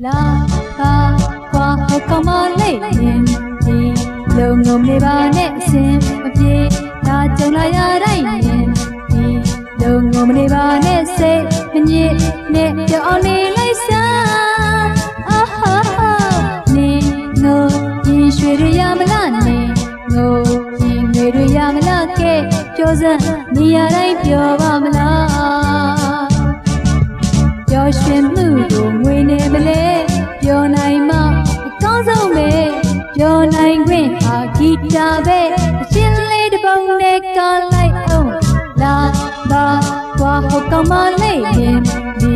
လာပါကွာဟောကောင်မလေးရင်ဒီလုံငုံနေပါနဲ့အစင်မပြေဒါကြုံလာရတိုင်းရင်ဒီလုံငုံနေပါနဲ့စိတ်မညစ်နဲ့ကြောက်အောင်နေလိုက်စားအာဟာဟာနေငိုရင်ရွှေရရမလားနေငိုရင်ငွေရရမလားကဲပြောစမ်းနေရတိုင်းပြောပါမလားပြောရွှင်မှုကိုငွေနေမလဲပြောနိုင်မှအကောင်းဆုံးပဲပြောနိုင်ခွင့်ဟာဂီတာပဲအချင်းလေးတစ်ပုံနဲ့ကလိုက်အောင်လာပါကွာဟောကောင်မလေးရင်ဒီ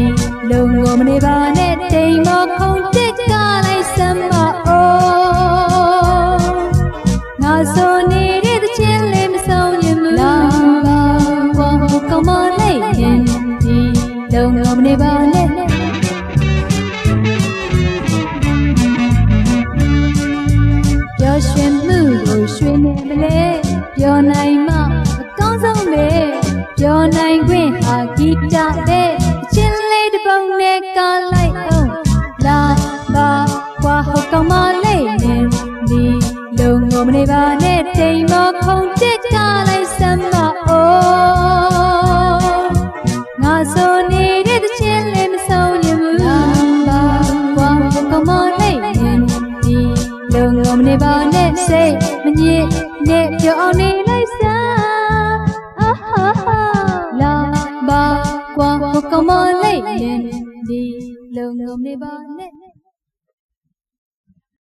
လုံငုံမနေပါနဲ့တိမ်မောခုံတစ်ကလိုက်စမ်းမအိုးငါဆိုနေတဲ့သချင်းလေးမဆုံးရင်မလာပါကွာဟောကောင်မလေးရင်ဒီလုံငုံမနေပါနဲ့ပြောရွှင်မှုကိုရွှင်နေမလဲပြောနိုင်မှအကောင်းဆုံးပဲပြောနိုင်ခွင့်ဟာဂီတာပဲအချင်းလေးတစ်ပုံနဲ့ကလိုက်အောင်လာပါကွာဟောကောင်မလေးနဲ့ဒီလုံငုံမနေပါနဲ့တိမ်မောခုံတစ်ကလိုက်စမ်းမအိုးငါဆိုနေတဲ့သချင်းလေးမဆုံးရင်မလာပါကွာဟောကောင်မလေးနဲ့ဒီလုံငုံမနေပါနဲ့စိတ်မညစ်နဲ့ပြောအောင်နေလိုက်စားအာဟာဟာလာပါကွာဟောကောင်မလေးနဲ့ဒီလုံငုံနေပါနဲ့